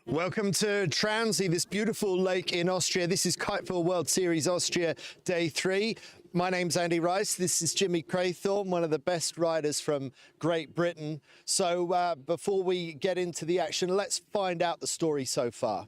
Welcome to Traunsee, this beautiful lake in Austria. This is KiteFoil World Series Austria Day 3. My name's Andy Rice. This is Jimmy Craythorne, one of the best riders from Great Britain. So before we get into the action, let's find out the story so far.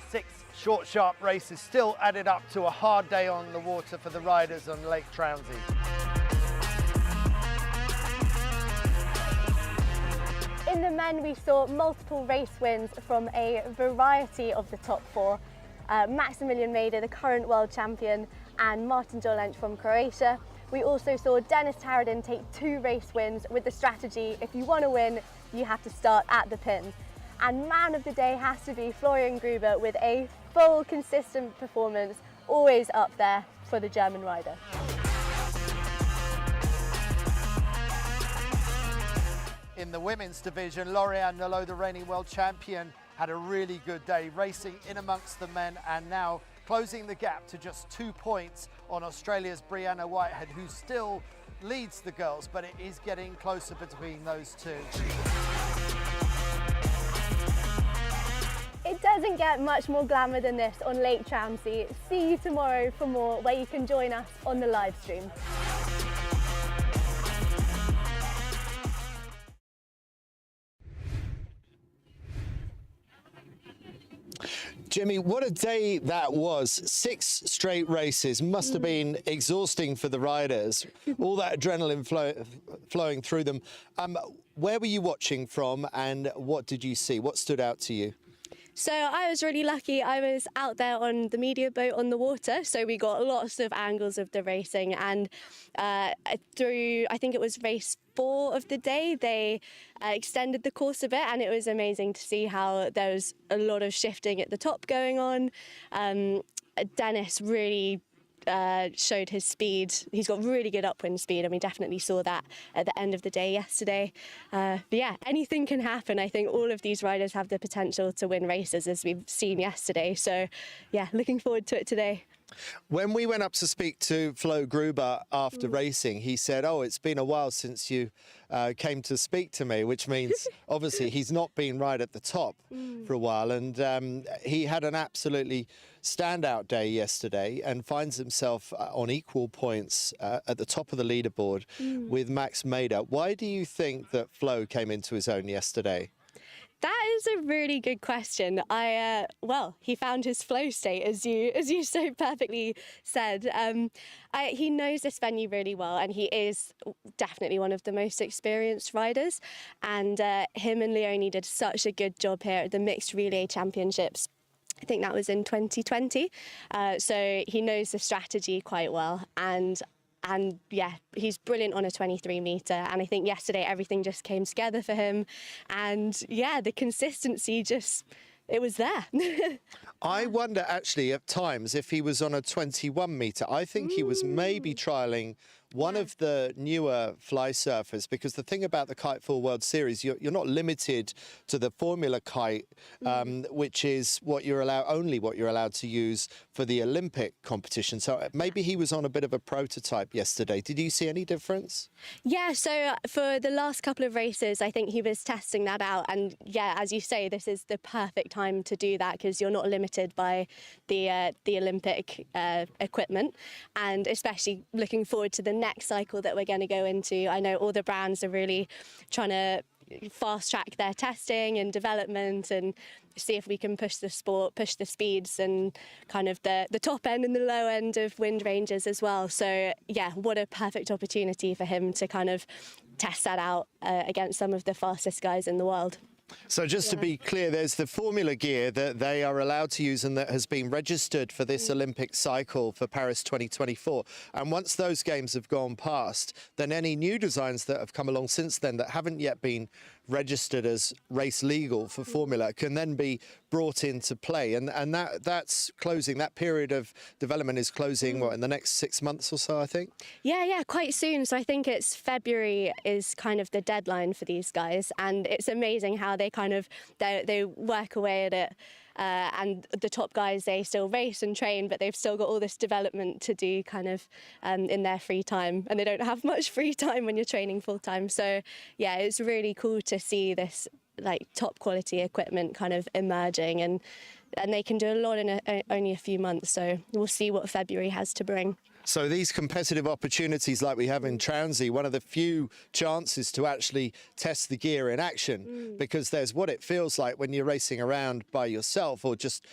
Six short, sharp races still added up to a hard day on the water for the riders on Lake Traunsee. In the men, we saw multiple race wins from a variety of the top four. Maximilian Mader, the current world champion, and Martin Jolench from Croatia. We also saw Dennis Taradin take 2 race wins with the strategy, if you want to win, you have to start at the pin. And man of the day has to be Florian Gruber with a full, consistent performance, always up there for the German rider. In the women's division, Lauriane Nolot, the reigning world champion, had a really good day, racing in amongst the men and now closing the gap to just 2 points on Australia's Brianna Whitehead, who still leads the girls, but it is getting closer between those two. It doesn't get much more glamour than this on Lake Traunsee. See you tomorrow for more, where you can join us on the live stream. Jimmy, what a day that was. 6 straight races must have been exhausting for the riders. All that adrenaline flowing through them. Where were you watching from and what did you see? What stood out to you? So I was really lucky. I was out there on the media boat on the water, so we got lots of angles of the racing, and through, I think it was race 4 of the day, they extended the course a bit, and it was amazing to see how there was a lot of shifting at the top going on. Dennis really showed his speed. He's got really good upwind speed, and we definitely saw that at the end of the day yesterday. But yeah, anything can happen. I think all of these riders have the potential to win races, as we've seen yesterday. So yeah, looking forward to it today. When we went up to speak to Flo Gruber after racing, he said, "Oh, it's been a while since you came to speak to me," which means obviously he's not been right at the top for a while. And he had an absolutely standout day yesterday and finds himself on equal points at the top of the leaderboard with Max Mader. Why do you think that Flo came into his own yesterday? That is a really good question. Well, he found his flow state, as you so perfectly said. He knows this venue really well, and he is definitely one of the most experienced riders. And him and Leonie did such a good job here at the Mixed Relay Championships. I think that was in 2020. So he knows the strategy quite well. And yeah, he's brilliant on a 23 metre. And I think yesterday everything just came together for him. And yeah, the consistency it was there. I wonder actually at times if he was on a 21 metre. I think he was maybe trialling one of the newer fly surfers, because the thing about the KiteFoil World Series, you're not limited to the formula kite, which is only what you're allowed to use for the Olympic competition. So maybe he was on a bit of a prototype yesterday. Did you see any difference? Yeah, so for the last couple of races, I think he was testing that out. And yeah, as you say, this is the perfect time to do that, because you're not limited by the Olympic equipment. And especially looking forward to the next cycle that we're going to go into. I know all the brands are really trying to fast track their testing and development and see if we can push the sport, push the speeds and kind of the top end and the low end of wind ranges as well. So yeah, what a perfect opportunity for him to kind of test that out against some of the fastest guys in the world. So just to be clear, there's the formula gear that they are allowed to use and that has been registered for this Olympic cycle for Paris 2024. And once those games have gone past, then any new designs that have come along since then that haven't yet been registered as race legal for Formula can then be brought into play, and that's closing. That period of development is closing what, in the next 6 months or so, I think. Yeah, quite soon. So I think it's February is kind of the deadline for these guys, and it's amazing how they kind of they work away at it. And the top guys, they still race and train, but they've still got all this development to do kind of in their free time, and they don't have much free time when you're training full time. So yeah, it's really cool to see this like top quality equipment kind of emerging, and they can do a lot in only a few months. So we'll see what February has to bring. So these competitive opportunities like we have in Transy, one of the few chances to actually test the gear in action, because there's what it feels like when you're racing around by yourself or just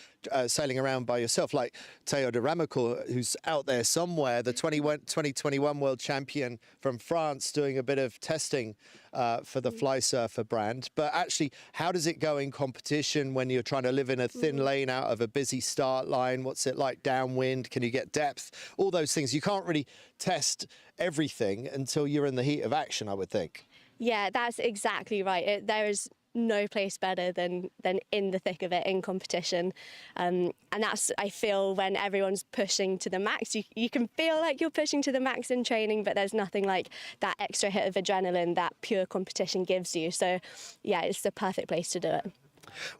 sailing around by yourself, like Théo de Ramicourt, who's out there somewhere, the 2021 world champion from France, doing a bit of testing for the Fly Surfer brand. But actually, how does it go in competition when you're trying to live in a thin lane out of a busy start line? What's it like downwind? Can you get depth? All those things. You can't really test everything until you're in the heat of action, I would think. Yeah, that's exactly right. There is no place better than in the thick of it in competition, and that's, I feel, when everyone's pushing to the max. You can feel like you're pushing to the max in training, but there's nothing like that extra hit of adrenaline that pure competition gives you. So yeah, it's the perfect place to do it.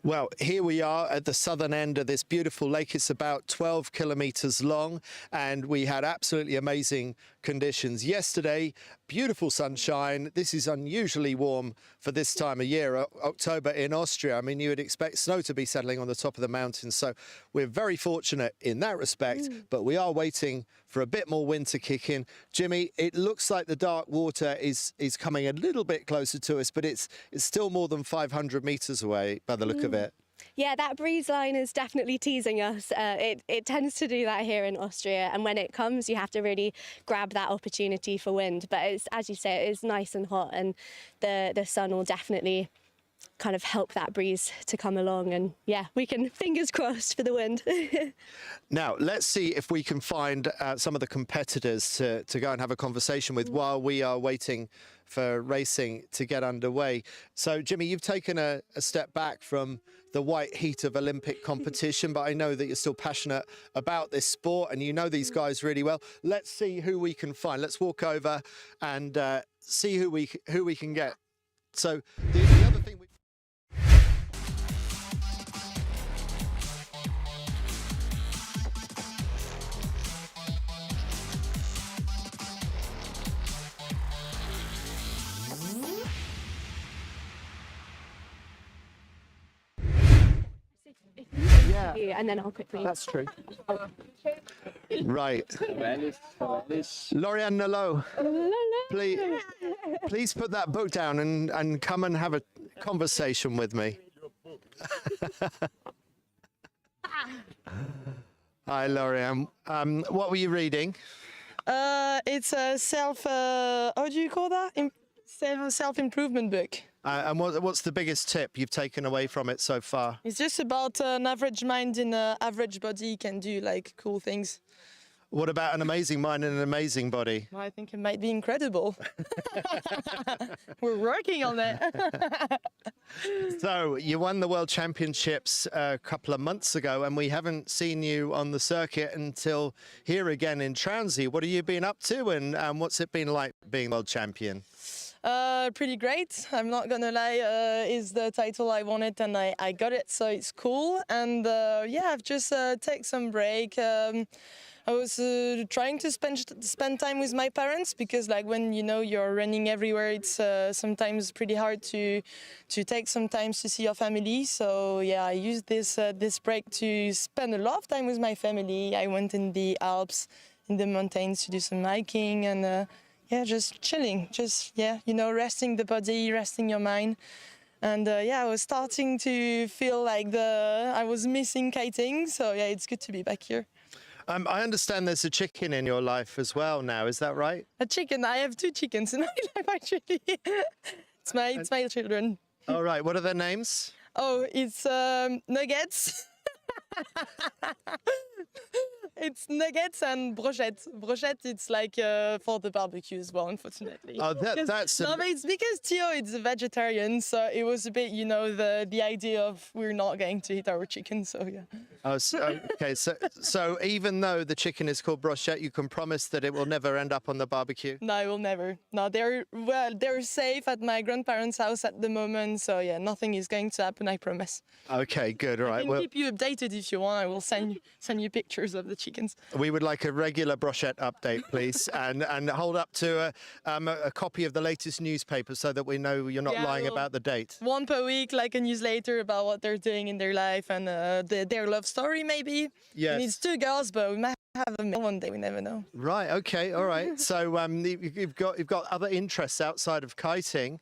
Well, here we are at the southern end of this beautiful lake. It's about 12 kilometers long, and we had absolutely amazing conditions yesterday. Beautiful sunshine. This is unusually warm for this time of year, October in Austria. I mean, you would expect snow to be settling on the top of the mountains. So we're very fortunate in that respect, but we are waiting for a bit more wind to kick in. Jimmy, it looks like the dark water is coming a little bit closer to us, but it's still more than 500 meters away by the look of it. Yeah, that breeze line is definitely teasing us. It tends to do that here in Austria, and when it comes, you have to really grab that opportunity for wind. But it's, as you say, it is nice and hot, and the sun will definitely kind of help that breeze to come along. And yeah, we can, fingers crossed for the wind. Now, let's see if we can find some of the competitors to go and have a conversation with while we are waiting for racing to get underway. So, Jimmy, you've taken a step back from the white heat of Olympic competition, but I know that you're still passionate about this sport and you know these guys really well. Let's see who we can find. Let's walk over and see who we can get. So, the other thing we... Yeah, and then I'll quickly. That's true. Right. Lauriane Nolo, please put that book down and come and have a conversation with me. Hi, Lauriane. What were you reading? It's a how do you call that? Self-improvement book. And what's the biggest tip you've taken away from it so far? It's just about an average mind in an average body can do like cool things. What about an amazing mind and an amazing body? I think it might be incredible. We're working on it. So you won the World Championships a couple of months ago, and we haven't seen you on the circuit until here again in Transy. What have you been up to, and what's it been like being world champion? Pretty great. I'm not gonna lie, is the title I wanted, and I got it, so it's cool. And yeah, I've just take some break. I was trying to spend time with my parents, because like when you're running everywhere, it's sometimes pretty hard to take some time to see your family. So yeah, I used this break to spend a lot of time with my family. I went in the Alps, in the mountains, to do some hiking, and yeah, just chilling, just resting the body, resting your mind. And yeah, I was starting to feel like I was missing kiting. So yeah, it's good to be back here. I understand there's a chicken in your life as well now, is that right? A chicken? I have 2 chickens in my life, actually. It's my children. All right, what are their names? Oh, it's Nuggets. It's nuggets and brochette. Brochette, it's like for the barbecue as well, unfortunately. Oh, Because- no, but it's because Theo is a vegetarian, so it was a bit, you know, the idea of we're not going to eat our chicken, so yeah. Oh, okay. So even though the chicken is called brochette, you can promise that it will never end up on the barbecue? No, I will never. No, they're safe at my grandparents' house at the moment, so yeah, nothing is going to happen, I promise. Okay, good. All I right. can Well, keep you updated if you want. I will send you pictures of the chickens. we would like a regular brochette update, please, and hold up to a copy of the latest newspaper so that we know you're not Yeah, lying well, about the date. One per week, like a newsletter about what they're doing in their life and their love story, maybe. Yes. And it's two girls, but we might have a male one day. We never know. Right. Okay. All right. So you've got other interests outside of kiting.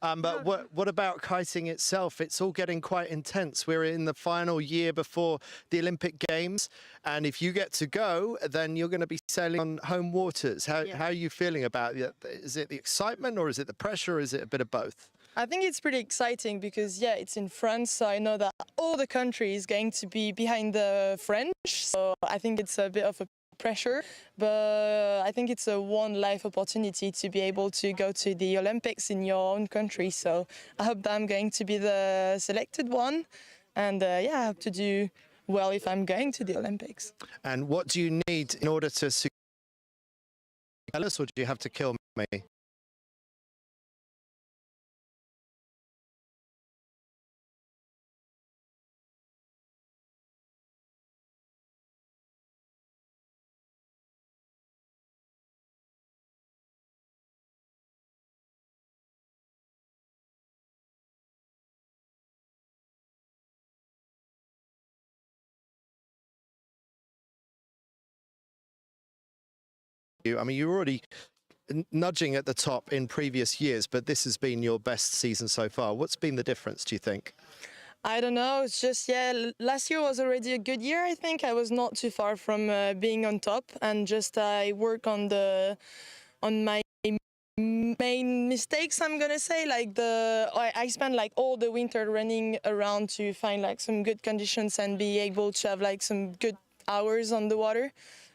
But what about kiting itself? It's all getting quite intense. We're in the final year before the Olympic Games, and if you get to go, then you're going to be sailing on home waters. How are you feeling about it? Is it the excitement, or is it the pressure, or is it a bit of both? I think it's pretty exciting because, yeah, it's in France, so I know that all the country is going to be behind the French, so I think it's a bit of a pressure, but I think it's a one-life opportunity to be able to go to the Olympics in your own country, so I hope that I'm going to be the selected one, and yeah, I hope to do well if I'm going to the Olympics. And what do you need in order to tell us, or do you have to kill me? I mean, you're already nudging at the top in previous years, but this has been your best season so far. What's been the difference, do you think? I don't know, it's just, yeah, last year was already a good year, I think. I was not too far from being on top, and just I work on my main mistakes, I'm gonna say, like I spent like all the winter running around to find like some good conditions and be able to have like some good hours on the water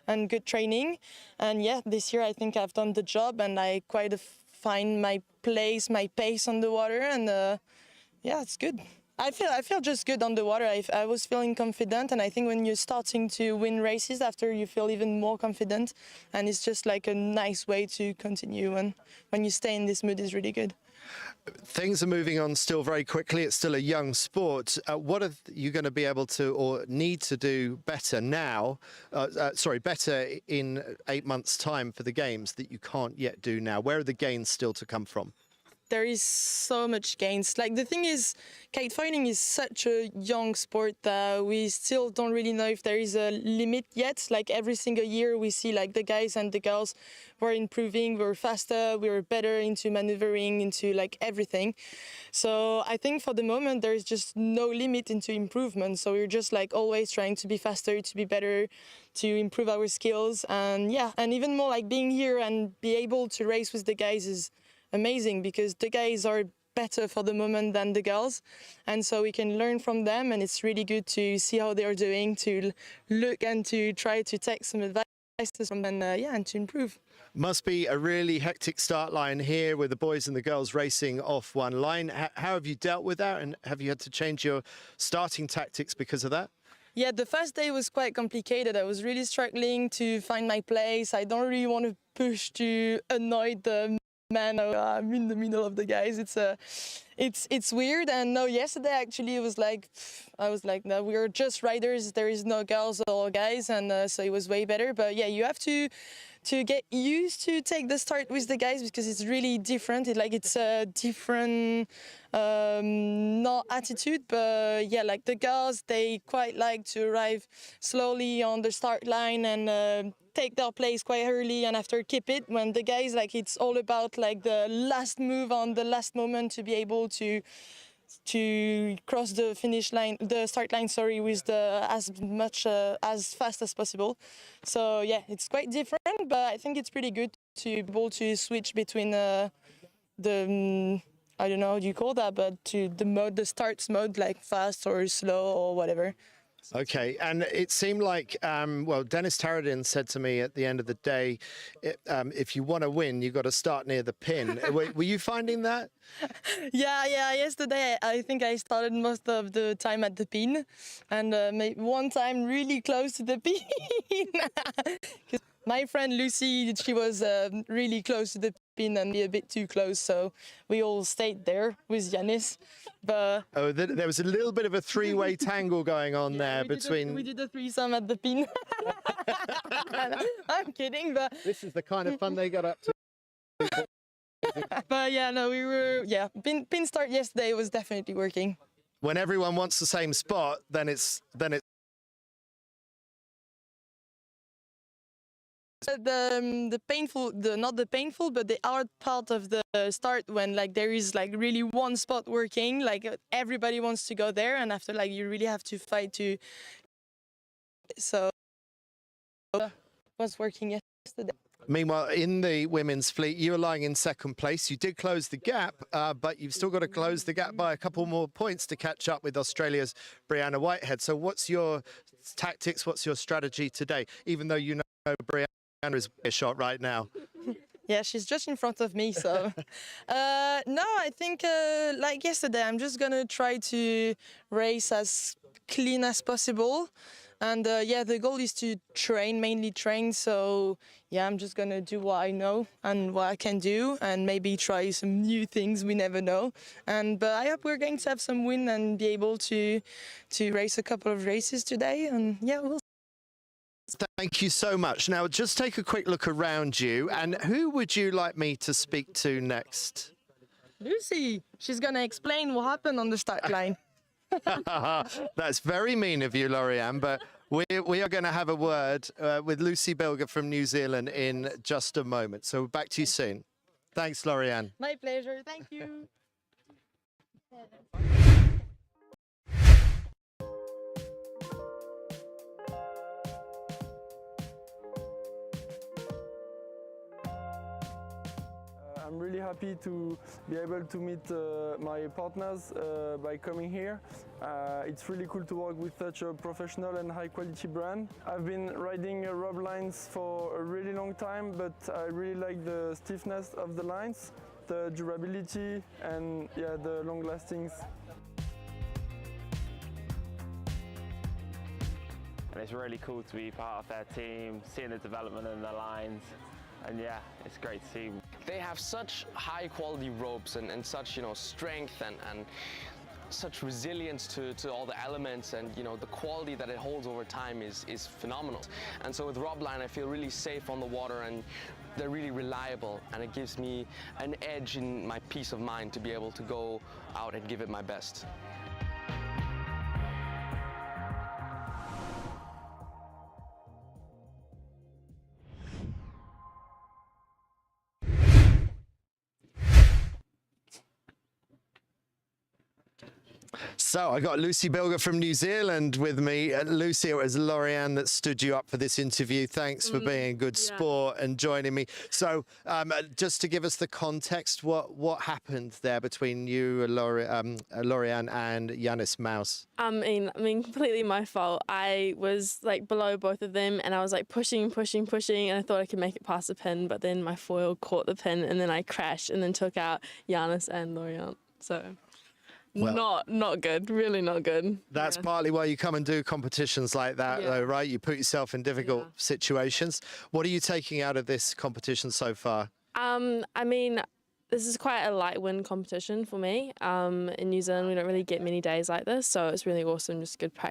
and good training. And yeah, this year I think I've done the job, and I quite find my place, my pace on the water, and yeah, it's good. I feel just good on the water. I was feeling confident, and I think when you're starting to win races after, you feel even more confident, and it's just like a nice way to continue, and when you stay in this mood is really good. Things are moving on still very quickly. It's still a young sport. What are you going to be able to or need to do better now, better in 8 months' time for the Games that you can't yet do now? Where are the gains still to come from? There is so much gains. Like, the thing is, kitefighting is such a young sport that we still don't really know if there is a limit yet. Like, every single year we see like the guys and the girls were improving, we were faster, we were better into maneuvering, into like everything. So I think for the moment there is just no limit into improvement. So we're just like always trying to be faster, to be better, to improve our skills. And yeah, and even more like being here and be able to race with the guys is amazing, because the guys are better for the moment than the girls, and so we can learn from them, and it's really good to see how they're doing, to look and to try to take some advice from them, yeah, and to improve. Must be a really hectic start line here with the boys and the girls racing off one line. How have you dealt with that, and have you had to change your starting tactics because of that? Yeah, the first day was quite complicated. I was really struggling to find my place. I don't really want to push to annoy the man. I'm in the middle of the guys. It's weird. And no, yesterday actually it was like, I was like, no, we're just riders. There is no girls or guys, and so it was way better. But yeah, you have to get used to take the start with the guys, because it's really different. It's a different not attitude, but yeah, like the girls, they quite like to arrive slowly on the start line and take their place quite early, and after keep it. When the guys, like, it's all about like the last move on the last moment to be able to cross the finish line, the start line, sorry, with as fast as possible. So yeah, it's quite different, but I think it's pretty good to be able to switch between the I don't know how you call that, but to the starts mode, like fast or slow or whatever. Okay, and it seemed like, well, Dennis Taradin said to me at the end of the day, if you want to win, you've got to start near the pin. Were you finding that? Yeah. Yesterday, I think I started most of the time at the pin, and maybe one time really close to the pin. 'Cause my friend Lucy, she was really close to the pin and me a bit too close, so we all stayed there with Yanis. But Oh, there was a little bit of a three-way tangle going on there between. we did a threesome at the pin. I'm kidding, but This is the kind of fun they got up to. but yeah, no, we were pin start yesterday was definitely working. When everyone wants the same spot, then it's. Not the painful, but the hard part of the start, when like there is like really one spot working, like everybody wants to go there, and after like you really have to fight to. So was working yesterday. Meanwhile, in the women's fleet, you were lying in second place. You did close the gap, but you've still got to close the gap by a couple more points to catch up with Australia's Brianna Whitehead. So what's your tactics? What's your strategy today? Even though you know Brianna is a shot right now. Yeah, she's just in front of me, so no, I think like yesterday, I'm just gonna try to race as clean as possible, and yeah, the goal is to mainly train. So yeah, I'm just gonna do what I know and what I can do, and maybe try some new things. We never know, but I hope we're going to have some win and be able to race a couple of races today, and yeah, we'll. Thank you so much. Now, just take a quick look around you, and who would you like me to speak to next? Lucy, she's gonna explain what happened on the start line. That's very mean of you, Lauriane, but we are going to have a word with Lucy Bilger from New Zealand in just a moment. So back to you soon. Thanks, Lauriane. My pleasure. Thank you. I'm really happy to be able to meet my partners by coming here. It's really cool to work with such a professional and high quality brand. I've been riding rub lines for a really long time, but I really like the stiffness of the lines, the durability, and yeah, the long lastings. And it's really cool to be part of their team, seeing the development in their lines, and yeah, it's great to see. They have such high quality ropes and such, you know, strength and such resilience to all the elements, and you know, the quality that it holds over time is phenomenal. And so with Robline, I feel really safe on the water, and they're really reliable, and it gives me an edge in my peace of mind to be able to go out and give it my best. So I got Lucy Bilger from New Zealand with me. Lucy, it was Lauriane that stood you up for this interview. Thanks for being a good sport and joining me. So just to give us the context, what happened there between you, Lauriane, and Yanis Mouse? I mean, completely my fault. I was like below both of them, and I was like pushing, and I thought I could make it past the pin, but then my foil caught the pin, and then I crashed, and then took out Yanis and Lauriane. So. Well, not good, really not good. That's partly why you come and do competitions like that, though, right? You put yourself in difficult situations. What are you taking out of this competition so far? I mean, this is quite a light wind competition for me. In New Zealand, we don't really get many days like this, so it's really awesome, just good practice.